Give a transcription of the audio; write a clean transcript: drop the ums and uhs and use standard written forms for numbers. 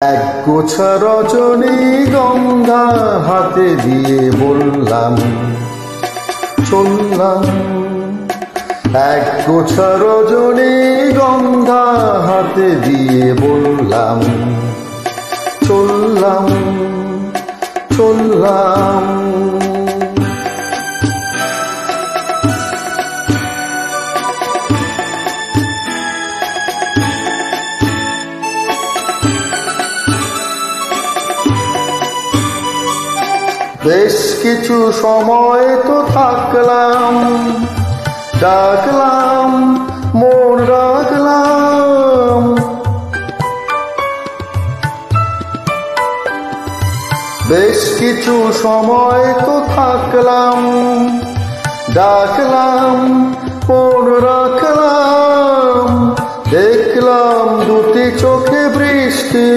এক গোছা রজনীগন্ধা হাতে দিয়ে বললাম চললাম। এক গোছা রজনীগন্ধা হাতে দিয়ে বললাম চললাম চললাম। বেশ কিছু সময় তো থাকলাম, ডাকলাম মন রাখলাম। বেশ কিছু সময় তো থাকলাম, ডাকলাম মন রাখলাম। দেখলাম দুটি চোখে বৃষ্টি।